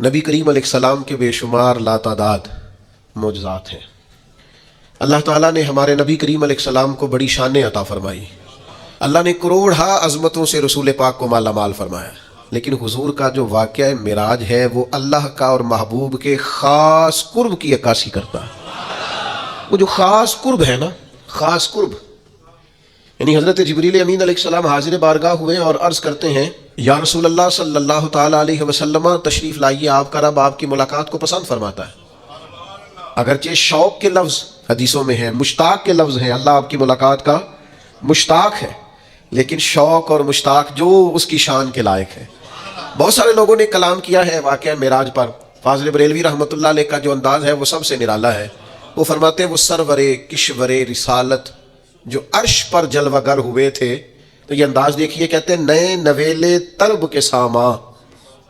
نبی کریم علیہ السلام کے بے شمار لاتعداد معجزات ہیں۔ اللہ تعالیٰ نے ہمارے نبی کریم علیہ السلام کو بڑی شانیں عطا فرمائی۔ اللہ نے کروڑہا عظمتوں سے رسول پاک کو مالا مال فرمایا، لیکن حضور کا جو واقعہ معراج ہے وہ اللہ کا اور محبوب کے خاص قرب کی عکاسی کرتا ہے۔ وہ جو خاص قرب ہے نا، خاص قرب، یعنی حضرت جبریل امین علیہ السلام حاضر بارگاہ ہوئے اور عرض کرتے ہیں یا رسول اللہ صلی اللہ تعالیٰ علیہ وسلم تشریف لائیے، آپ کا رب آپ کی ملاقات کو پسند فرماتا ہے۔ اگرچہ شوق کے لفظ حدیثوں میں ہیں، مشتاق کے لفظ ہیں، اللہ آپ کی ملاقات کا مشتاق ہے، لیکن شوق اور مشتاق جو اس کی شان کے لائق ہے۔ بہت سارے لوگوں نے کلام کیا ہے واقعہ معراج پر۔ فاضل بریلوی رحمۃ اللہ علیہ کا جو انداز ہے وہ سب سے نرالا ہے۔ وہ فرماتے ہیں وہ سرور کشور رسالت جو عرش پر جلوہ گر ہوئے تھے، تو یہ انداز دیکھیے، کہتے ہیں نئے نویلے طرب کے ساما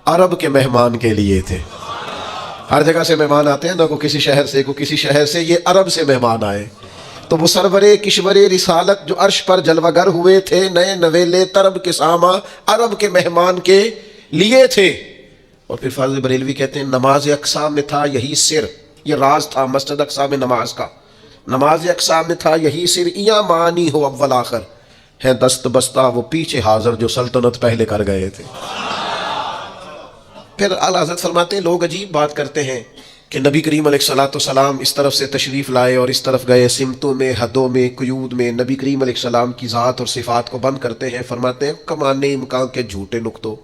عرب کے مہمان کے لیے تھے۔ ہر جگہ سے مہمان آتے ہیں نا، کو کسی شہر سے، کو کسی شہر سے، یہ عرب سے مہمان آئے، تو وہ سرور کشور رسالت جو عرش پر جلوہ گر ہوئے تھے، نئے نویلے طرب کے ساما عرب کے مہمان کے لیے تھے۔ اور پھر فاضل بریلوی کہتے ہیں نماز اقصا میں تھا یہی سر، یہ راز تھا مسجد اقصا میں نماز کا، نماز اقصا میں تھا یہی سر، یا معنی ہو اول آخر ہے دست بستہ وہ پیچھے حاضر جو سلطنت پہلے کر گئے تھے۔ پھر اعلیٰ حضرت فرماتے ہیں لوگ عجیب بات کرتے ہیں کہ نبی کریم علیہ الصلوۃ والسلام اس طرف سے تشریف لائے اور اس طرف گئے، سمتوں میں، حدوں میں، قیود میں نبی کریم علیہ السلام کی ذات اور صفات کو بند کرتے ہیں۔ فرماتے ہیں کمانے امکان کے جھوٹے نقطوں،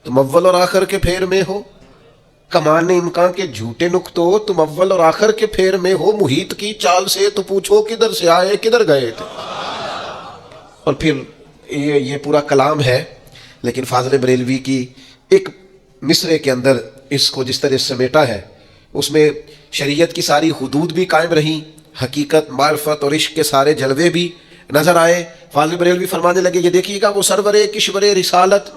تم اول اور آخر کے پھیر میں ہو، کمانے امکان کے جھوٹے نقطوں، تم اول اور آخر کے پھیر میں ہو، محیط کی چال سے تو پوچھو کدھر سے آئے کدھر گئے تھے۔ اور پھر یہ پورا کلام ہے، لیکن فاضل بریلوی کی ایک مصرے کے اندر اس کو جس طرح سمیٹا ہے، اس میں شریعت کی ساری حدود بھی قائم رہیں، حقیقت، معرفت اور عشق کے سارے جلوے بھی نظر آئے۔ فاضل بریلوی فرمانے لگے یہ دیکھیے گا وہ سرور کشور رسالت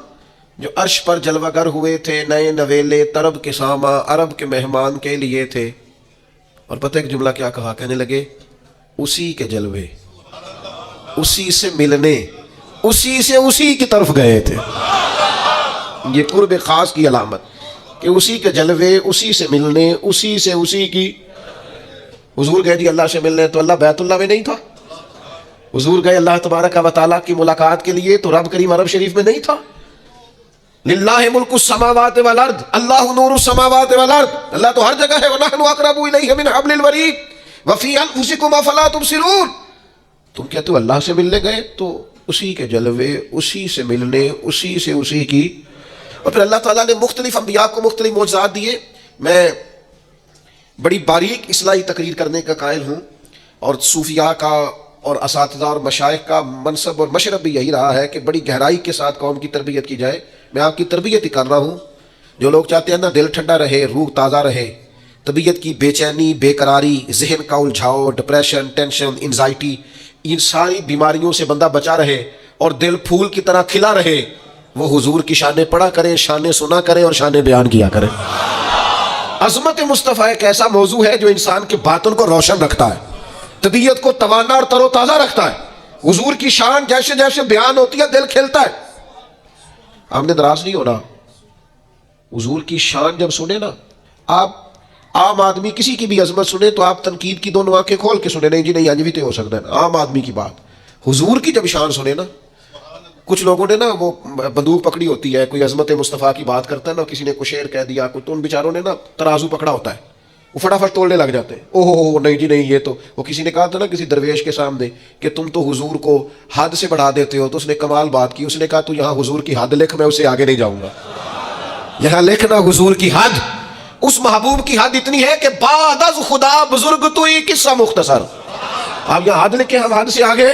جو عرش پر جلوہ گر ہوئے تھے، نئے نویلے طرب کے ساما عرب کے مہمان کے لیے تھے۔ اور پتہ ایک جملہ کیا کہا، کہنے لگے اسی کے جلوے، اسی سے ملنے، اسی سے اسی کی طرف گئے تھے۔ یہ قرب خاص کی علامت کہ اسی کے جلوے، اسی سے ملنے، اسی سے اسی کی۔ حضور گئے جی اللہ سے ملنے، تو اللہ بیت اللہ میں نہیں تھا۔ حضور گئے اللہ تبارک و تعالیٰ کی ملاقات کے لیے، تو رب کریم عرب شریف میں نہیں تھا۔ للہ ملک السماوات والارض، اللہ نور السماوات والارض، اللہ تو ہر جگہ ہے۔ وَنَحْنُ أَقْرَبُ إِلَيْهِ مِنْ حَبْلِ الْوَرِيدِ وَفِي أَنفُسِكُمْ أَفَلَا تُبْصِرُونَ۔ تم کہتے ہو اللہ سے ملنے گئے، تو اسی کے جلوے، اسی سے ملنے، اسی سے اسی کی۔ اور پھر اللہ تعالیٰ نے مختلف انبیاء کو مختلف معجزات دیے۔ میں بڑی باریک اصلاحی تقریر کرنے کا قائل ہوں، اور صوفیاء کا اور اساتذہ اور مشائخ کا منصب اور مشرب بھی یہی رہا ہے کہ بڑی گہرائی کے ساتھ قوم کی تربیت کی جائے۔ میں آپ کی تربیت ہی کر رہا ہوں۔ جو لوگ چاہتے ہیں نا دل ٹھنڈا رہے، روح تازہ رہے، طبیعت کی بے چینی، بے قراری، ذہن کا الجھاؤ، ڈپریشن، ٹینشن، انزائٹی، ان ساری بیماریوں سے بندہ بچا رہے اور دل پھول کی طرح کھلا رہے، وہ حضور کی شانیں پڑھا کرے، شانیں سنا کرے اور شانیں بیان کیا کرے۔ عظمت مصطفیٰ ایک ایسا موضوع ہے جو انسان کے باطن کو روشن رکھتا ہے، طبیعت کو توانا اور تر و تازہ رکھتا ہے۔ حضور کی شان جیسے جیسے بیان ہوتی ہے دل کھلتا ہے۔ آپ نے ناراض نہیں ہونا، حضور کی شان جب سنے نا، آپ عام آدمی کسی کی بھی عظمت سنے تو آپ تنقید کی دونوں آنکھیں کھول کے سنے، نہیں جی نہیں، آج بھی تو ہو سکتا ہے، عام آدمی کی بات۔ حضور کی جب شان سنے نا، کچھ لوگوں نے نا وہ بندوق پکڑی ہوتی ہے، کوئی عظمت مصطفیٰ کی بات کرتا ہے نا، کسی نے کوئی شعر کہہ دیا، کوئی، تو ان بیچاروں نے نا ترازو پکڑا ہوتا ہے، وہ فٹافٹ تولنے لگ جاتے ہیں، اوہ ہو نہیں جی نہیں، یہ تو وہ کسی نے کہا تھا نا کسی درویش کے سامنے کہ تم تو حضور کو حد سے بڑھا دیتے ہو، تو اس نے کمال بات کی، اس نے کہا تو یہاں حضور کی حد لکھ، میں اسے آگے نہیں جاؤں گا، یہاں لکھنا حضور کی حد، اس محبوب کی حد اتنی ہے کہ بعد از خدا بزرگ تو ہی قصہ مختصر۔ آپ یہاں حد لکھیں، ہم حد سے آگے۔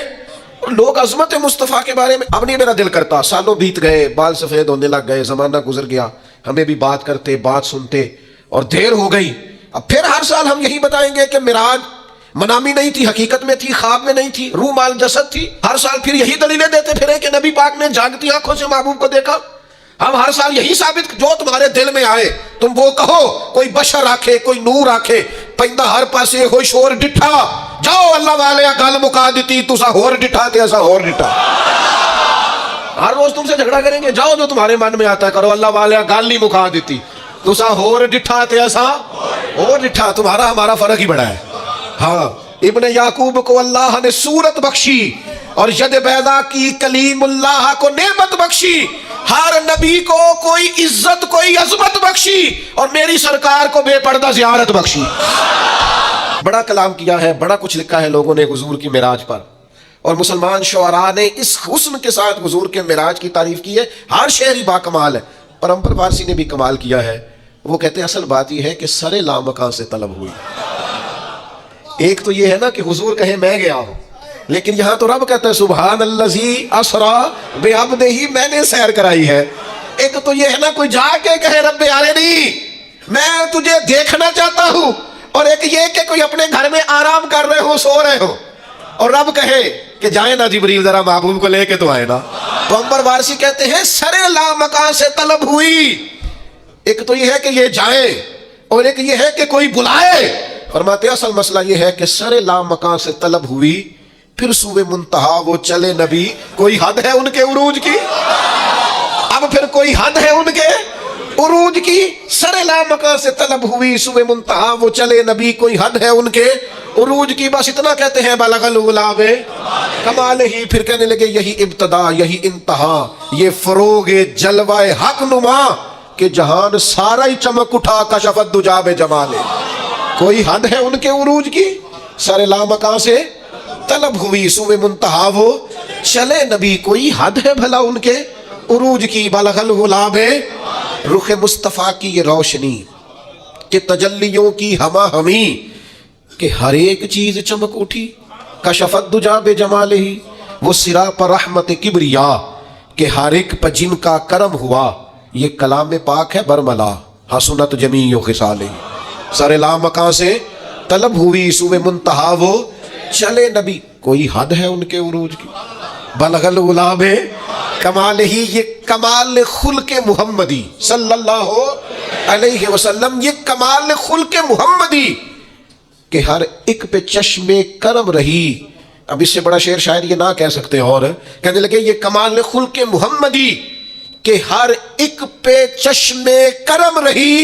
لوگ عظمت مصطفیٰ کے بارے میں، اب نہیں میرا دل کرتا، سالوں بیت گئے، بال سفید ہونے لگ گئے، زمانہ گزر گیا، ہمیں بھی بات کرتے، بات سنتے، اور دیر ہو گئی۔ اب پھر ہر سال ہم یہی بتائیں گے کہ معراج منامی نہیں تھی، حقیقت میں تھی، خواب میں نہیں تھی، روح مال جسد تھی۔ ہر سال پھر یہی دلیلیں دیتے پھرے کہ نبی پاک نے جاگتی آنکھوں سے محبوب کو دیکھا۔ ہم ہر سال یہی ثابت، جو تمہارے دل میں آئے تم وہ کہو، کوئی بشر آکھے، کوئی نور آکھے، پہندہ ہر پاسے ہوئی شور ڈٹھا، جاؤ اللہ والے گل مکا دیتی، تسا ہور ڈٹھا تے ایسا ہور ڈٹھا۔ ہر روز تم سے جھگڑا کریں گے، جاؤ جو تمہارے من میں آتا ہے کرو، اللہ والے گل نہیں مکا دیتی۔ تسا ہور ڈٹھا تے اسا اور ڈٹھا، تمہارا ہمارا فرق ہی بڑا ہے۔ ہاں ابن یعقوب کو اللہ نے صورت بخشی اور ید بیضا کی کلیم اللہ کو نعمت بخشی، ہر نبی کو کوئی عزت کوئی عظمت بخشی، اور میری سرکار کو بے پردہ زیارت بخشی۔ بڑا کلام کیا ہے، بڑا کچھ لکھا ہے لوگوں نے حضور کی معراج پر، اور مسلمان شعراء نے اس حسن کے ساتھ حضور کے معراج کی تعریف کی ہے۔ ہر شعر ہی با کمال ہے، پر امبر فارسی نے بھی کمال کیا ہے۔ وہ کہتے ہیں اصل بات یہ ہے کہ سر لامکاں سے طلب ہوئی۔ ایک تو یہ ہے نا کہ حضور کہے میں گیا ہوں، لیکن یہاں تو رب کہتا ہے سبحان الذی اسرا بعبدہ، میں نے سیر کرائی ہے۔ ایک تو یہ ہے نا کوئی جا کے کہے رب ارنی میں تجھے دیکھنا چاہتا ہوں، اور ایک یہ کہ کوئی اپنے گھر میں آرام کر رہے ہو، سو رہے ہو، اور رب کہے کہ جائیں نا جبریل ذرا محبوب کو لے کے تو آئے نا۔ تو امبر وارسی کہتے ہیں سر لامکاں سے طلب ہوئی۔ ایک تو یہ ہے کہ یہ جائیں، اور ایک یہ ہے کہ کوئی بلائے۔ فرماتے ہیں اصل مسئلہ یہ ہے کہ سر لامکاں سے طلب ہوئی، پھر سوئے منتہا وہ چلے نبی، کوئی حد ہے ان کے عروج کی؟ اب پھر کوئی حد ہے ان کے عروج کی؟ سر لامکاں سے طلب ہوئی، سوئے منتہا وہ چلے نبی، کوئی حد ہے ان کے عروج کی؟ بس اتنا کہتے ہیں بلغ العلا کمال ہی، پھر کہنے لگے یہی ابتدا یہی انتہا، یہ فروغ جلوہ حق نما، کہ جہان سارا ہی چمک اٹھا کشفت دجا بجمال۔ کوئی حد ہے ان کے عروج کی؟ سر لامکاں سے طلب ہوئی، سوئے منتہا وہ چلے نبی، کوئی حد ہے بھلا ان کے عروج کی؟ بلغ العلا رخ مصطفیٰ کی یہ روشنی کہ تجلیوں کی ہما ہمی، کہ ہر ایک چیز چمک اٹھی کشفت دجا بجمال ہی، وہ سرا پر رحمت کبریا، کہ ہر ایک پر جن کا کرم ہوا، یہ کلام پاک ہے برملا حسنت جمیع خصالہ۔ سر لامکاں سے طلب ہوئی، سوئے منتہا وہ چلے نبی، کوئی حد ہے ان کے عروج کی؟ بلغ العلا کمال ہی، یہ کمال خلق محمدی صلی اللہ علیہ وسلم، یہ کمال خلق محمدی کہ ہر ایک پہ چشم کرم رہی۔ اب اس سے بڑا شعر شاید یہ نہ کہہ سکتے، اور کہنے لگے یہ کمال خلق محمدی کہ ہر ایک پہ چشم کرم رہی،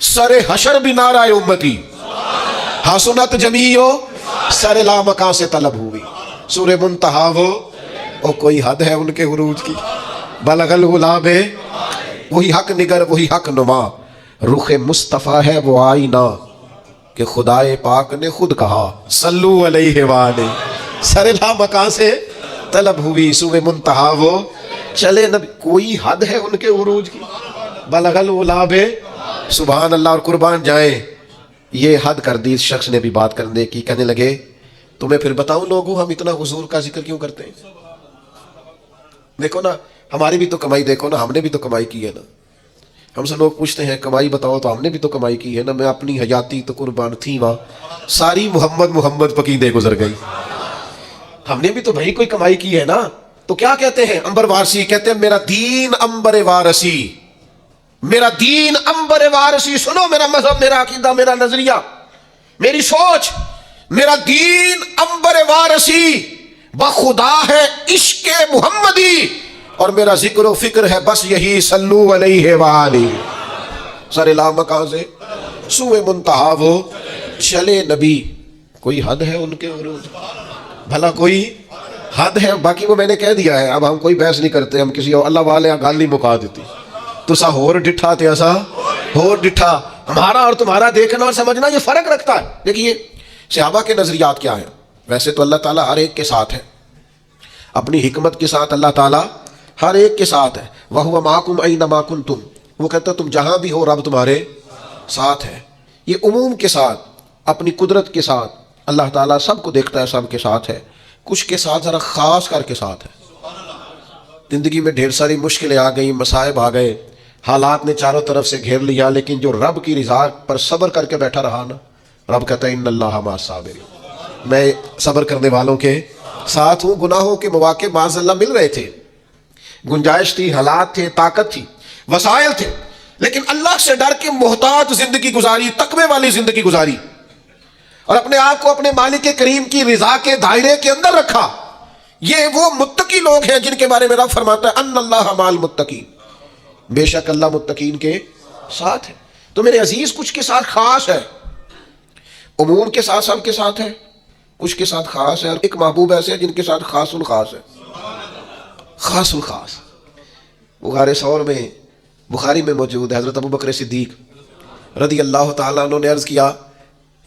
سر حشر بھی نعرہ امتی حسنت جمیع سر لامکاں سے طلب ہوئی، سور منتہا وہ، اور کوئی حد ہے ان کے عروج کی؟ بلغ العلا وہی حق نگر وہی حق نما، رخ مصطفیٰ ہے وہ آئینہ کہ خدائے پاک نے خود کہا صلو علیہ وآلہ۔ سر لامکاں سے طلب ہوئی، سوئے منتہا وہ چلے نبی، کوئی حد ہے ان کے عروج کی؟ بلغ العلا سبحان اللہ، اور قربان جائیں یہ حد کر دی اس شخص نے بھی بات کرنے کی۔ کہنے لگے تمہیں پھر بتاؤں لوگوں ہم اتنا حضور کا ذکر کیوں کرتے ہیں؟ دیکھو نا ہماری بھی تو کمائی، دیکھو نا ہم نے بھی تو کمائی کی ہے نا۔ ہم سے لوگ پوچھتے ہیں کمائی بتاؤ، تو ہم نے بھی تو کمائی کی ہے نا۔ میں اپنی حیاتی تو قربان تھی وہاں، ساری محمد پکیدے گزر گئی۔ ہم نے بھی تو بھائی کوئی کمائی کی ہے نا۔ تو کیا کہتے ہیں امبر وارسی؟ کہتے ہیں میرا دین امبر وارسی، میرا دین امبر وارسی۔ سنو میرا مذہب، میرا عقیدہ، میرا نظریہ، میری سوچ، میرا دین امبر وارسی بخدا ہے عشق محمدی، اور میرا ذکر و فکر ہے بس یہی صلو علیہ وآلہ۔ سر لامکاں سے سوئے منتہا وہ چلے نبی، کوئی حد ہے ان کے عروج؟ بھلا کوئی حد ہے؟ باقی وہ میں نے کہہ دیا ہے، اب ہم کوئی بحث نہیں کرتے، ہم کسی اور اللہ والے گال نہیں مکا دیتی۔ تو سا ہور ڈٹھا تے ایسا ہور ڈٹھا، ہمارا اور تمہارا دیکھنا اور سمجھنا یہ فرق رکھتا ہے۔ دیکھیے صحابہ کے نظریات کیا ہیں؟ ویسے تو اللہ تعالیٰ ہر ایک کے ساتھ ہے، اپنی حکمت کے ساتھ اللہ تعالیٰ ہر ایک کے ساتھ ہے۔ وَهُوَ مَعَكُمْ أَيْنَمَا كُنْتُمْ، وہ کہتا ہے تم جہاں بھی ہو رب تمہارے ساتھ ہے۔ یہ عموم کے ساتھ، اپنی قدرت کے ساتھ اللہ تعالیٰ سب کو دیکھتا ہے، سب کے ساتھ ہے۔ کچھ کے ساتھ ذرا خاص کر کے ساتھ ہے۔ زندگی میں ڈھیر ساری مشکلیں آ گئیں، مصائب آ گئے، حالات نے چاروں طرف سے گھیر لیا، لیکن جو رب کی رضا پر صبر کر کے بیٹھا رہا نا، رب کہتا ہے ان اللہ مع الصابرین، میں صبر کرنے والوں کے ساتھ ہوں۔ گناہوں کے مواقع معاذ اللہ مل رہے تھے، گنجائش تھی، حالات تھے، طاقت تھی، وسائل تھے، لیکن اللہ سے ڈر کے محتاط زندگی گزاری، تقوی والی زندگی گزاری، اور اپنے آپ کو اپنے مالک کریم کی رضا کے دائرے کے اندر رکھا۔ یہ وہ متقی لوگ ہیں جن کے بارے میں رب فرماتا ہے ان اللہ مع المتقین، بے شک اللہ متقین کے ساتھ ہے۔ تو میرے عزیز کچھ کے ساتھ خاص ہے، عموم کے ساتھ سب کے ساتھ ہے، کچھ کے ساتھ خاص ہے، اور ایک محبوب ایسے ہیں جن کے ساتھ خاص الخاص ہے، خاص الخاص۔ غار ثور میں بخاری میں موجود ہے، حضرت ابو بکر صدیق رضی اللہ تعالیٰ عنہ نے عرض کیا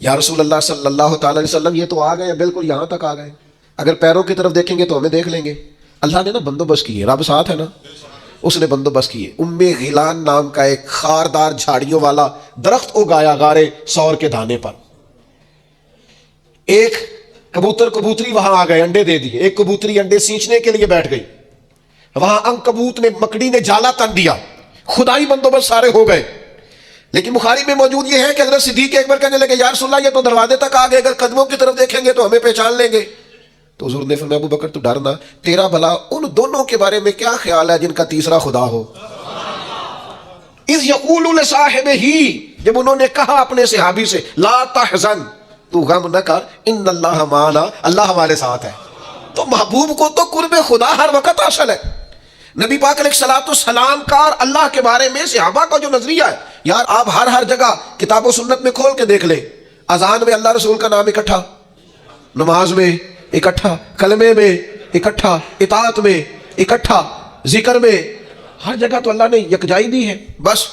یا رسول اللہ صلی اللہ تعالیٰ علیہ وسلم یہ تو آ گئے، بالکل یہاں تک آ گئے، اگر پیروں کی طرف دیکھیں گے تو ہمیں دیکھ لیں گے۔ اللہ نے نا بندوبست کی ہے، رب ساتھ ہے نا، اس نے بندوبست کی ہے۔ ام غیلان نام کا ایک خاردار جھاڑیوں والا درخت اگایا غار ثور کے دانے پر۔ ایک کبوتری وہاں آ گئے، انڈے دے دیے، ایک کبوتری انڈے سینچنے کے لیے بیٹھ گئی، وہاں عنکبوت نے مکڑی نے جالا تن دیا، خدائی بندوبست سارے ہو گئے۔ لیکن بخاری میں موجود یہ ہے کہ حضرت صدیق ایک بار کہنے لگے یا رسول اللہ یہ تو دروازے تک آ گئے، اگر قدموں کی طرف دیکھیں گے تو ہمیں پہچان لیں گے۔ تو حضور نے فرمایا ابو بکر تو ڈرنا، تیرا بھلا ان دونوں کے بارے میں کیا خیال ہے جن کا تیسرا خدا ہو۔ اذ یقول لصاحبہ، جب انہوں نے کہا اپنے صحابی سے لا تحزن، تو غم نہ کر، ان اللہ معنا، اللہ ہمارے ساتھ ہے۔ تو محبوب کو تو قرب خدا ہر وقت حاصل ہے۔ نبی پاک علیہ الصلوۃ والسلام کا اور اللہ کے بارے میں صحابہ کا جو نظریہ ہے، یار آپ ہر جگہ کتاب و سنت میں کھول کے دیکھ لیں، اذان میں اللہ رسول کا نام اکٹھا، نماز میں اکٹھا، کلمے میں اکٹھا، اطاعت میں اکٹھا، ذکر میں، ہر جگہ تو اللہ نے یکجائی دی ہے۔ بس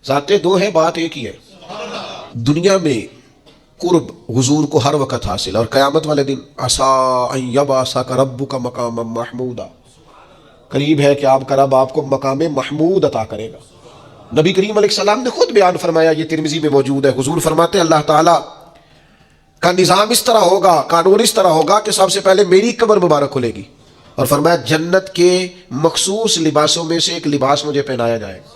ذاتیں دو ہیں، بات ایک ہی ہے۔ دنیا میں قرب حضور کو ہر وقت حاصل، اور قیامت والے دن عسیٰ ان یبعثک ربک مقاما محمودا، قریب ہے کہ آپ کا رب آپ کو مقام محمود عطا کرے گا۔ نبی کریم علیہ السلام نے خود بیان فرمایا، یہ ترمذی میں موجود ہے، حضور فرماتے ہیں اللہ تعالیٰ کا نظام اس طرح ہوگا، قانون اس طرح ہوگا کہ سب سے پہلے میری قبر مبارک کھلے گی، اور فرمایا جنت کے مخصوص لباسوں میں سے ایک لباس مجھے پہنایا جائے گا،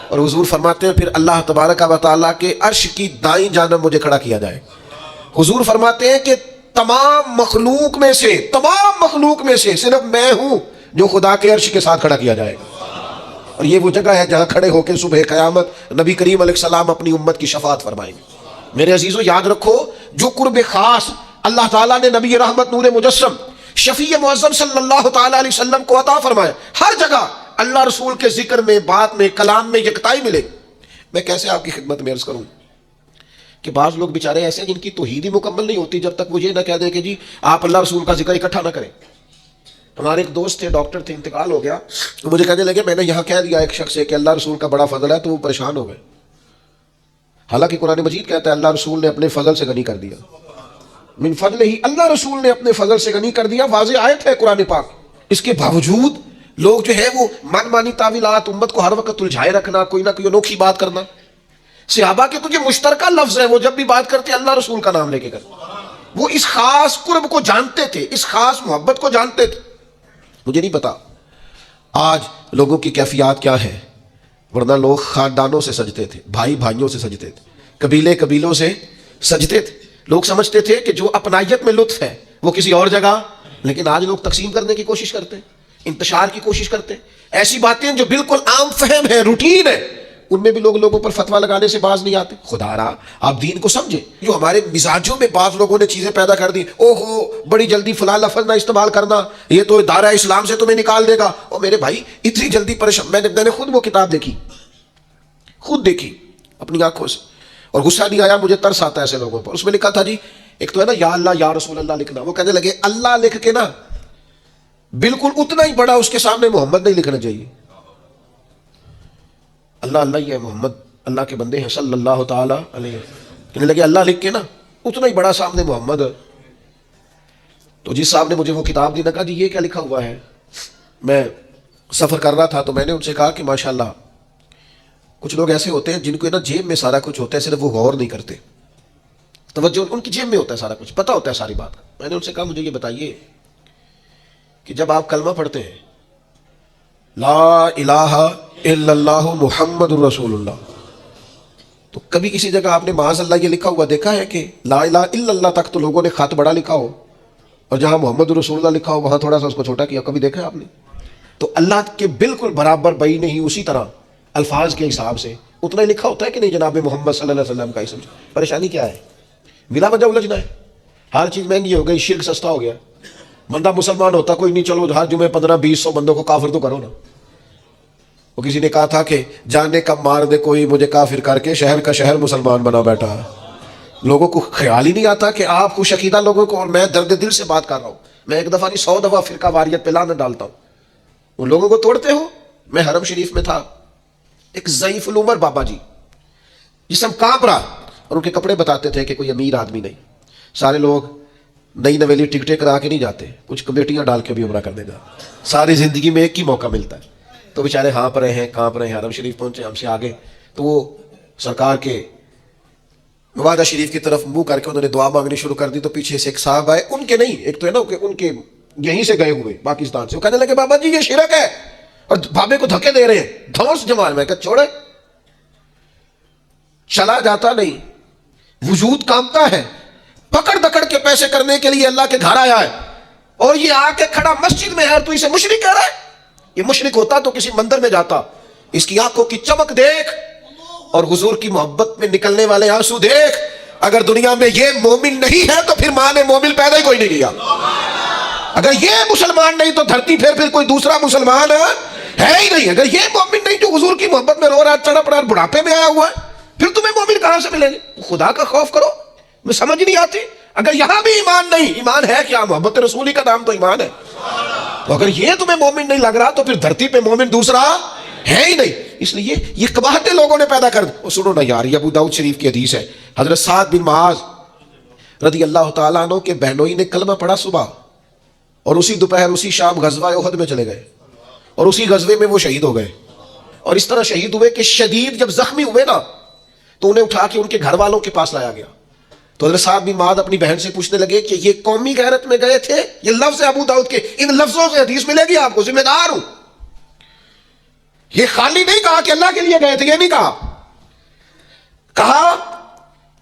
اور حضور فرماتے ہیں پھر اللہ تبارک و تعالیٰ کے عرش کی دائیں جانب مجھے کھڑا کیا جائے گا۔ حضور فرماتے ہیں کہ تمام مخلوق میں سے صرف میں ہوں جو خدا کے عرش کے ساتھ کھڑا کیا جائے گا، اور یہ وہ جگہ ہے جہاں کھڑے ہو کے صبح قیامت نبی کریم علیہ السلام اپنی امت کی شفاعت فرمائیں گے۔ میرے عزیزو یاد رکھو، جو قرب خاص اللہ تعالیٰ نے نبی رحمت نور مجسم شفیع معظم صلی اللہ تعالیٰ علیہ وسلم کو عطا فرمایا، ہر جگہ اللہ رسول کے ذکر میں، بات میں، کلام میں یکتائی ملے۔ میں کیسے آپ کی خدمت میں عرض کروں کہ بعض لوگ بیچارے ایسے ہیں جن کی توحید ہی مکمل نہیں ہوتی جب تک وہ یہ نہ کہہ دیں کہ جی آپ اللہ رسول کا ذکر اکٹھا نہ کریں۔ ہمارے ایک دوست تھے، ڈاکٹر تھے، انتقال ہو گیا، تو مجھے کہنے لگے میں نے یہاں کہہ دیا ایک شخص سے کہ اللہ رسول کا بڑا فضل ہے، تو وہ پریشان ہو گئے، حالانکہ قرآن مجید کہتا ہے اللہ رسول نے اپنے فضل سے غنی کر دیا، من فضل ہی، اللہ رسول نے اپنے فضل سے غنی کر دیا، واضح آیت ہے قرآن پاک۔ اس کے باوجود لوگ جو ہے وہ من مانی تعویلات، امت کو ہر وقت الجھائے رکھنا، کوئی نہ کوئی انوکھی بات کرنا۔ صحابہ کے تو یہ مشترکہ لفظ ہے، وہ جب بھی بات کرتے اللہ رسول کا نام لے کے کرتے، وہ اس خاص قرب کو جانتے تھے، اس خاص محبت کو جانتے تھے۔ مجھے نہیں پتا آج لوگوں کی کیفیات کیا ہے، ورنہ لوگ خاندانوں سے سجتے تھے، بھائی بھائیوں سے سجتے تھے، قبیلوں سے سجتے تھے، لوگ سمجھتے تھے کہ جو اپنائیت میں لطف ہے وہ کسی اور جگہ، لیکن آج لوگ تقسیم کرنے کی کوشش کرتے ہیں، انتشار کی کوشش کرتے ہیں، ایسی باتیں جو بالکل عام فہم ہے، روٹین ہے، ان میں بھی لوگوں پر فتویٰ لگانے سے باز نہیں آتے۔ خدا را آپ دین کو سمجھیں، جو ہمارے مزاجوں میں بعض لوگوں نے چیزیں پیدا کر دی، اوہو بڑی جلدی فلاں لفظ نہ استعمال کرنا، یہ تو دائرہ اسلام سے تمہیں نکال دے گا۔ اور میرے بھائی اتنی جلدی پریشان، میں نے خود وہ کتاب دیکھی اپنی آنکھوں سے، اور غصہ نہیں آیا، مجھے ترس آتا ہے ایسے لوگوں پر۔ اس میں لکھا تھا جی ایک تو ہے نا یا اللہ یا رسول اللہ لکھنا، وہ کہنے لگے اللہ لکھ کے نا بالکل اتنا ہی بڑا اس کے سامنے محمد نہیں لکھنا چاہیے۔ اللہ اللہ ہی ہے، محمد اللہ کے بندے ہیں صلی اللہ تعالی علیہ، کہنے لگے اللہ لکھ کے نا اتنا ہی بڑا سامنے محمد۔ تو جس صاحب نے مجھے وہ کتاب دی نہ کہا جی یہ کیا لکھا ہوا ہے، میں سفر کر رہا تھا تو میں نے ان سے کہا کہ ماشاءاللہ کچھ لوگ ایسے ہوتے ہیں جن کو نا جیب میں سارا کچھ ہوتا ہے، صرف وہ غور نہیں کرتے، توجہ ان کی جیب میں ہوتا ہے، سارا کچھ پتہ ہوتا ہے ساری بات۔ میں نے ان سے کہا مجھے یہ بتائیے کہ جب آپ کلمہ پڑھتے ہیں لا الہ الا اللہ محمد الرسول اللہ، تو کبھی کسی جگہ آپ نے معاذ اللہ یہ لکھا ہوا دیکھا ہے کہ لا الہ الا اللہ تک تو لوگوں نے خط بڑا لکھا ہو، اور جہاں محمد الرسول اللہ لکھا ہو وہاں تھوڑا سا اس کو چھوٹا کیا؟ کبھی دیکھا ہے آپ نے؟ تو اللہ کے بالکل برابر بئی نہیں، اسی طرح الفاظ کے حساب سے اتنا ہی لکھا ہوتا ہے کہ نہیں جناب محمد صلی اللہ علیہ وسلم کا اسم۔ پریشانی کیا ہے؟ بلا وجہ الجھنا ہے، ہر چیز مہنگی ہو گئی، شرک سستا ہو گیا، بندہ مسلمان ہوتا کوئی نہیں، چلو ہر جمعے 1500-2000 بندوں کو کافر تو کرو نا، وہ کسی نے کہا تھا کہ جانے کب مار دے کوئی مجھے کافر کر کے شہر کا شہر مسلمان بنا بیٹھا ہے. لوگوں کو خیال ہی نہیں آتا کہ آپ خوش عقیدہ لوگوں کو، اور میں درد دل سے بات کر رہا ہوں، میں ایک دفعہ نہیں 100 دفعہ فرقہ واریت پہ لعنت ڈالتا ہوں. ان لوگوں کو توڑتے ہو. میں حرم شریف میں تھا، ایک ضعیف العمر بابا جی، جسم کانپ رہا، اور ان کے کپڑے بتاتے تھے کہ کوئی امیر آدمی نہیں. سارے لوگ نئی نویلی ٹکٹیں کرا کے نہیں جاتے، کچھ کمیٹیاں ڈال کے بھی عمرہ کر دے گا. ساری زندگی میں ایک ہی موقع ملتا ہے. تو بیچارے ہانپ رہے ہیں، کانپ رہے ہیں. حرم شریف پہنچے ہم سے آگے، تو وہ سرکار کے مبادہ شریف کی طرف منہ کر کے انہوں نے دعا مانگنی شروع کر دی. تو پیچھے سے ایک صاحب آئے، ان کے نہیں، ایک تو ہے نا کہ ان کے یہیں سے گئے ہوئے پاکستان سے. وہ کہنے لگے بابا جی یہ شرک ہے، اور بابے کو دھکے دے رہے ہیں. دھوس جمال میں کہا چھوڑے، چلا جاتا نہیں، وجود کامتا ہے. پکڑ دکڑ کے پیسے کرنے کے لیے اللہ کے گھر آیا ہے، اور یہ آ کے کھڑا مسجد میں ہے، تو اسے مشرک کہہ رہا ہے. یہ مشرک ہوتا تو کسی مندر میں جاتا. اس کی آنکھوں کی چمک دیکھ اور حضور کی محبت میں نکلنے والے آنسو دیکھ. اگر دنیا میں یہ مومن نہیں ہے تو پھر ماں نے مومن پیدا ہی کوئی نہیں کیا. اگر یہ مسلمان نہیں تو دھرتی پھر کوئی دوسرا مسلمان ہے ہی نہیں. اگر یہ مومن نہیں جو حضور کی محبت میں رو رہا، تڑپ رہا، بڑھاپے میں آیا ہوا ہے، پھر تمہیں مومن کہاں سے ملیں گے؟ خدا کا خوف کرو. میں سمجھ نہیں آتی. اگر یہاں بھی ایمان نہیں، ایمان ہے کیا؟ محبت رسولی کا نام تو ایمان ہے. تو اگر یہ تمہیں مومن نہیں لگ رہا تو پھر دھرتی پہ مومن دوسرا ہے ہی نہیں. اس لیے یہ قباحتیں لوگوں نے پیدا کر دی. سنو نا یار، یہ ابو داؤد شریف کی حدیث ہے. حضرت سعد بن معاذ رضی اللہ تعالیٰ عنہ کے بہنوئی نے کلمہ پڑھا صبح، اور اسی دوپہر اسی شام غزوہ احد میں چلے گئے، اور اسی غزوے میں وہ شہید ہو گئے. اور اس طرح شہید ہوئے کہ شدید جب زخمی ہوئے نا تو انہیں اٹھا کے ان کے گھر والوں کے پاس لایا گیا. تو حضرت سعد بن معاذ اپنی بہن سے پوچھنے لگے کہ یہ قومی غیرت میں گئے تھے؟ یہ لفظ ہے ابو داؤد کے، ان لفظوں سے حدیث ملے گی آپ کو، ذمہ دار ہوں. یہ خالی نہیں کہا کہ اللہ کے لیے گئے تھے، یہ نہیں کہا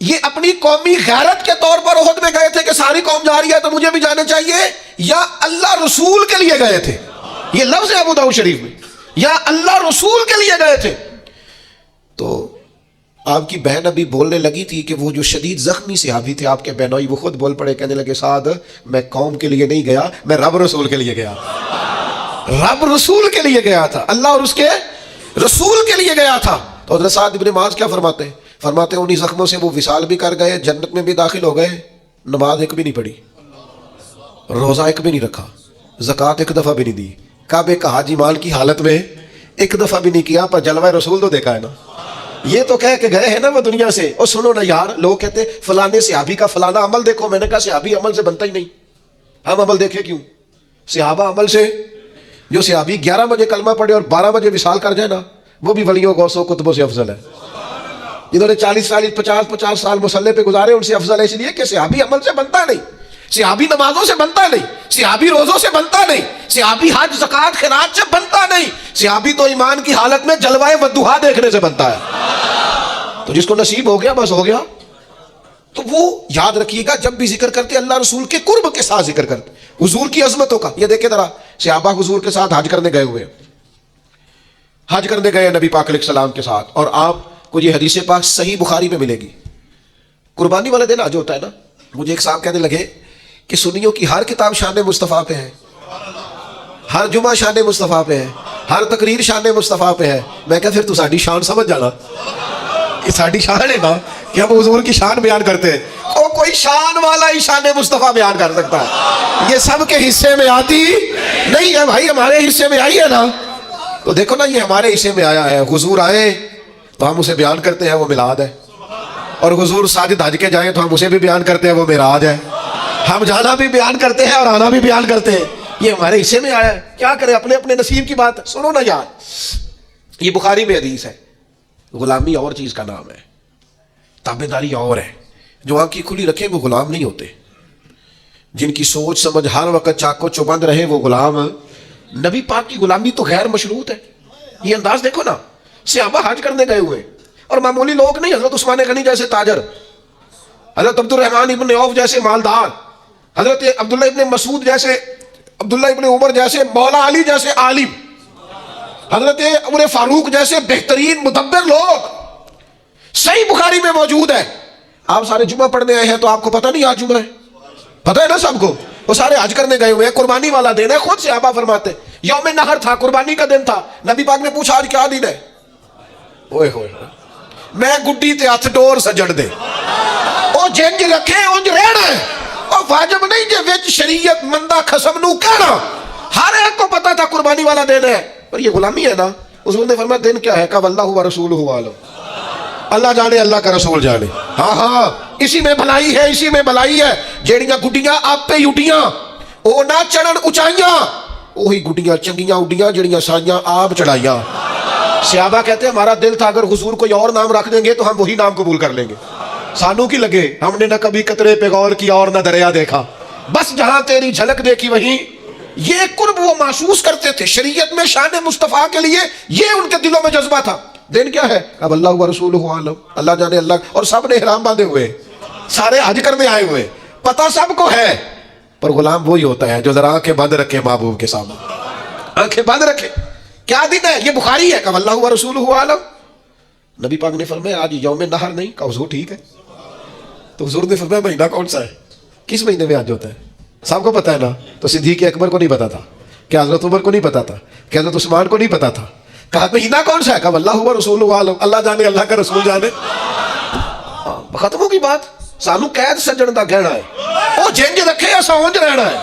یہ اپنی قومی غیرت کے طور پر احد میں گئے تھے کہ ساری قوم جا رہی ہے تو مجھے بھی جانا چاہیے، یا اللہ رسول کے لیے گئے تھے. یہ لفظ ہے ابو داؤد شریف میں، یا اللہ رسول کے لیے گئے تھے. تو آپ کی بہن ابھی بولنے لگی تھی کہ وہ جو شدید زخمی صحابی تھے آپ کے بہنوئی، وہ خود بول پڑے، کہنے لگے سعد میں قوم کے لیے نہیں گیا، میں رب رسول کے لیے گیا. رب رسول کے لیے گیا تھا، اللہ اور اس کے رسول کے لیے گیا تھا. تو حضرت سعد بن معاذ کیا فرماتے ہیں؟ فرماتے ہیں انہی زخموں سے وہ وصال بھی کر گئے، جنت میں بھی داخل ہو گئے، نماز ایک بھی نہیں پڑھی، روزہ ایک بھی نہیں رکھا، زکوٰۃ ایک دفعہ بھی نہیں دی، کعبے کا حاجی مال کی حالت میں ایک دفعہ بھی نہیں کیا، پر جلوہ رسول تو دیکھا ہے نا. یہ تو کہہ کے گئے ہیں نا وہ دنیا سے. اور سنو نا یار، لوگ کہتے ہیں فلانے صحابی کا فلانا عمل دیکھو. میں نے کہا صحابی عمل سے بنتا ہی نہیں. ہم عمل دیکھے کیوں؟ صحابہ عمل سے. جو صحابی 11 بجے کلمہ پڑھے اور 12 بجے وصال کر جائے نا، وہ بھی ولیوں غوثوں کتبوں سے افضل ہے. جنہوں نے 40 سال مصلے پہ گزارے ان سے افضل ہے، اس لیے کہ صحابی عمل سے بنتا نہیں، صحابی نمازوں سے بنتا نہیں، صحابی روزوں سے بنتا نہیں، صحابی حج زکوٰۃ خیرات سے بنتا نہیں. صحابی تو ایمان کی حالت میں جلوہ والضحیٰ دیکھنے سے بنتا ہے. تو جس کو نصیب ہو گیا بس ہو گیا. تو وہ یاد رکھیے گا، جب بھی ذکر کرتے اللہ رسول کے قرب کے ساتھ ذکر کرتے، حضور کی عظمتوں کا. یہ دیکھیں ذرا، صحابہ حضور کے ساتھ حج کرنے گئے ہوئے، حج کرنے گئے نبی پاک علیہ السلام کے ساتھ، اور آپ کو یہ حدیث پاک صحیح بخاری میں ملے گی. قربانی والے دن حج ہوتا ہے نا. مجھے ایک صاحب کہنے لگے کہ سنیوں کی ہر کتاب شان مصطفیٰ پہ ہے، ہر جمعہ شان مصطفیٰ پہ ہے، ہر تقریر شان مصطفیٰ پہ ہے. میں کہا پھر تو ساڈی شان سمجھ جانا، یہ ساڈی شان ہے نا کہ ہم حضور کی شان بیان کرتے ہیں. اور کوئی شان والا ہی شان مصطفیٰ بیان کر سکتا ہے. یہ سب کے حصے میں آتی نہیں ہے بھائی، ہمارے حصے میں آئی ہے نا. تو دیکھو نا، یہ ہمارے حصے میں آیا ہے. حضور آئے تو ہم اسے بیان کرتے ہیں، وہ میلاد ہے. اور حضور ساجد حج کے جائیں تو ہم اسے بھی بیان کرتے ہیں، وہ معراج ہے. ہم جانا بھی بیان کرتے ہیں اور آنا بھی بیان کرتے ہیں. یہ ہمارے حصے میں آیا ہے. کیا کریں، اپنے اپنے نصیب کی بات. سنو نا یار، یہ بخاری میں حدیث ہے. غلامی اور چیز کا نام ہے، تابعداری اور ہے. جو آنکھیں کھلی رکھے وہ غلام نہیں ہوتے. جن کی سوچ سمجھ ہر وقت چاقو چوبند رہے وہ غلام. نبی پاک کی غلامی تو غیر مشروط ہے. یہ انداز دیکھو نا، صحابہ حج کرنے گئے ہوئے اور معمولی لوگ نہیں. حضرت عثمان غنی جیسے تاجر، حضرت عبد الرحمن ابن عوف جیسے مالدار، حضرت عبداللہ ابن مسعود جیسے، عبداللہ ابن عمر جیسے، مولا علی جیسے عالم، حضرت عمر فاروق جیسے بہترین مدبر لوگ صحیح بخاری میں موجود ہے. آپ سارے جمعہ پڑھنے آئے ہیں تو آپ کو پتہ نہیں آج جمعہ ہے؟ پتہ ہے نا سب کو. وہ سارے حج کرنے گئے ہوئے ہیں، قربانی والا دن ہے. خود صحابہ فرماتے یوم نہر تھا، قربانی کا دن تھا. نبی پاک نے پوچھا آج کیا دن ہے؟ اوئے ہوئے میں گڈی تے ہاتھ ڈور سجڑ دے او جنج رکھے اونج رہنا ہے. او واجب نہیں جے وچ شریعت مندہ خسم نو کہنا. ہر ایک کو پتا تھا قربانی والا دن ہے، پر یہ غلامی ہے نا. حضور نے فرمایا دن کیا ہے؟ کہا واللہ و رسولہ عالم، اللہ جانے اللہ کا رسول جانے. ہاں ہاں اسی میں بھلائی ہے، اسی میں بھلائی ہے. جیڑیاں گڈیاں آپ پہ اڈیاں او نہ چڑھن اونچائیاں، وہی گڈیاں چنگیاں اڈیاں جیڑیاں سائیاں آپ چڑھائیاں. صحابہ کہتے ہیں ہمارا دل تھا اگر حضور کوئی اور نام رکھ دیں گے تو ہم وہی نام قبول کر لیں گے. سانوں کی لگے، ہم نے نہ کبھی قطرے پہ غور کیا اور نہ دریا دیکھا، بس جہاں تیری جھلک دیکھی وہیں. یہ قرب وہ محسوس کرتے تھے شریعت میں شان مصطفیٰ کے لیے، یہ ان کے دلوں میں جذبہ تھا. دن کیا ہے؟ اب اللہ و رسولہ عالم، اللہ جانے اللہ. اور سب نے احرام باندھے ہوئے، سارے حج کرنے آئے ہوئے، پتہ سب کو ہے. پر غلام وہی ہوتا ہے جو ذرا آنکھیں بند رکھے محبوب کے سامنے، آنکھیں بند رکھے. کیا دن ہے؟ یہ بخاری ہے. کہ اللہ و رسولہ عالم. نبی پاک نے فرمایا آج یوم نہر نہیں. کہا حضور ٹھیک ہے. تو حضور نے فرمایا مہینہ کون سا ہے؟ کس مہینے میں آج ہوتا ہے؟ سب کو پتا ہے نا. تو صدیق اکبر کو نہیں پتا تھا، کہ حضرت عمر کو نہیں پتا تھا، کہ حضرت عثمان کو نہیں پتا تھا. کہا مہینہ کون سا ہے؟ کہا اللہ و رسولہ عالم، اللہ جانے اللہ کا رسول جانے. ختم ہوگی بات. سانو قید سجن دا کہنا ہے، وہ جنج رکھے یا سونج رہنا ہے.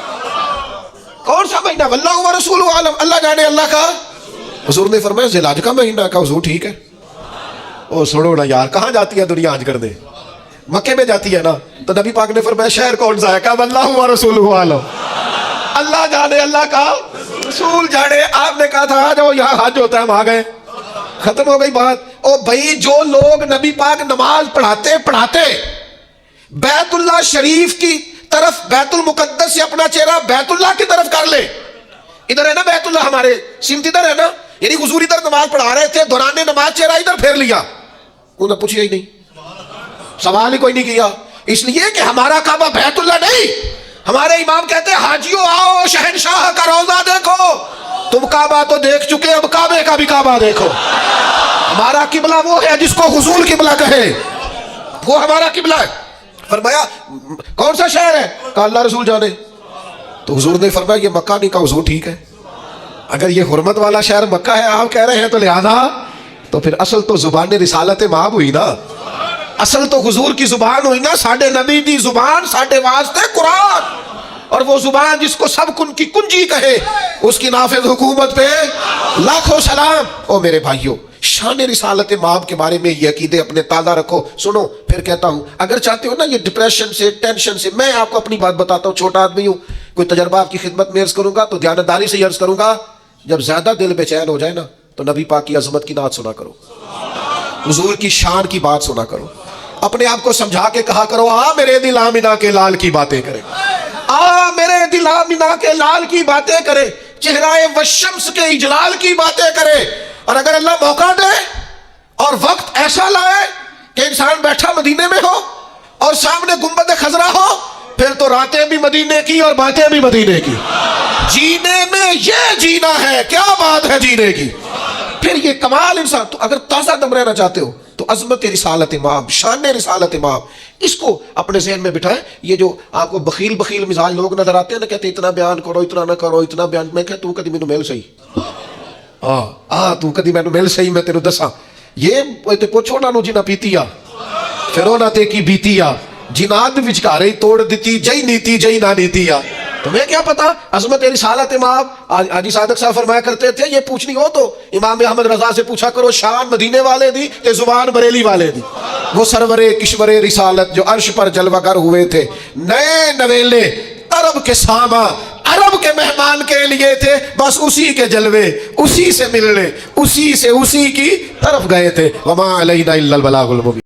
کون سا مہینہ؟ اللہ و رسولہ عالم، اللہ جانے اللہ کا. حضور نے فرمایا ذی الحج کا مہینہ. کہا حضور ٹھیک ہے. او سنو نا یار، کہاں جاتی ہے دنیا حج کرنے؟ مکے میں جاتی ہے نا. تو نبی پاک نے فرمایا شہر کون سا ہے؟ کہا اللہ و رسولہ عالم، اللہ جانے اللہ کا رسول جانے. آپ نے کہا تھا آ جاؤ یہاں حج ہوتا ہے، ہم آ گئے. ختم ہو گئی بات. او بھائی جو لوگ نبی پاک نماز پڑھاتے بیت اللہ شریف کی طرف، بیت المقدس سے اپنا چہرہ بیت اللہ کی طرف کر لے. ادھر ہے نا بیت اللہ، ہمارے سمت ادھر ہے نا. یعنی حضور ادھر نماز پڑھا رہے تھے، دوران نماز چہرہ ادھر پھیر لیا. انہوں نے پوچھا ہی نہیں، سوال ہی کوئی نہیں کیا. اس لیے کہ ہمارا کعبہ بیت اللہ نہیں. ہمارے امام کہتے ہیں حاجیوں آؤ شہنشاہ کا روضہ دیکھو. تم کعبہ تو دیکھ چکے، اب کعبے کا بھی کعبہ دیکھو. ہمارا قبلہ وہ ہے جس کو حضور قبلہ کہے، وہ ہمارا قبلہ ہے. فرمایا کون سا شہر ہے؟ کہا اللہ رسول جانے. تو حضور نے فرمایا یہ مکہ نہیں. کہا حضور ٹھیک ہے. اگر یہ حرمت والا شہر مکہ ہے آپ کہہ رہے ہیں تو لہذا تو پھر اصل تو زبان رسالت مآب ہوئی نا، اصل تو حضور کی زبان ہوئی نا. ساڈے نبی دی زبان ساڈے واسطے قرآن، اور وہ زبان جس کو سب کن کی کنجی کہے اس کی نافذ حکومت پہ لاکھوں سلام. او میرے بھائیوں، شان رسالت مآب کے بارے میں یہ عقیدے اپنے تازہ رکھو. سنو پھر کہتا ہوں، اگر چاہتے ہو نا یہ ڈپریشن سے ٹینشن سے، میں آپ کو اپنی بات بتاتا ہوں، چھوٹا آدمی ہوں، کوئی تجربہ آپ کی خدمت میں عرض کروں گا تو دیانتداری سے عرض کروں گا. جب زیادہ دل بے چین ہو جائے نا تو نبی پاک کی عظمت کی نعت سنا کرو، حضور کی شان کی بات سنا کرو. اپنے آپ کو سمجھا کے کہا کرو آ میرے دل آمینہ کے لال کی باتیں کرے، آ میرے دل آمینہ کے لال کی باتیں کرے، چہرہ والشمس کے اجلال کی باتیں کرے. اور اگر اللہ موقع دے اور وقت ایسا لائے کہ انسان بیٹھا مدینے میں ہو اور سامنے گنبد خضرا ہو، پھر تو راتیں بھی مدینے کی اور باتیں بھی مدینے کی. جینے میں یہ جینا ہے، کیا بات ہے جینے کی. پھر یہ کمال انسان. تو اگر تازہ دم رہنا چاہتے ہو تو عظمت رسالت مآب، شان رسالت مآب، اس کو اپنے ذہن میں بٹھائیں. یہ جو آپ کو بخیل مزاج لوگ نظر آتے ہیں نا، کہتے اتنا بیان کرو، اتنا نہ کرو، اتنا بیان. میں کہتا ہوں کدی مینوں مل سہی، تو کدی مینوں مل سہی، میں تینوں دساں. یہ تے پوچھو نہ نو جنہ پیتی آ پھر انہاں تے کی بیتی آ، جنات وچکارے توڑ دیتی جئی نیتی جئی نہ نیتی آ. تمہیں کیا پتا عظمت رسالت مآب. حاجی صادق صاحب فرمایا کرتے تھے یہ پوچھنی ہو تو امام احمد رضا سے پوچھا کرو، شان مدینے والے دی تے زبان بریلی والے دی. وہ سرور کشور رسالت جو عرش پر جلوہ گر ہوئے تھے، نئے نویلے عرب کے ساما عرب کے مہمان کے لیے تھے، بس اسی کے جلوے، اسی سے ملنے، اسی سے اسی کی طرف گئے تھے. وما علینا الا البلاغ المبین.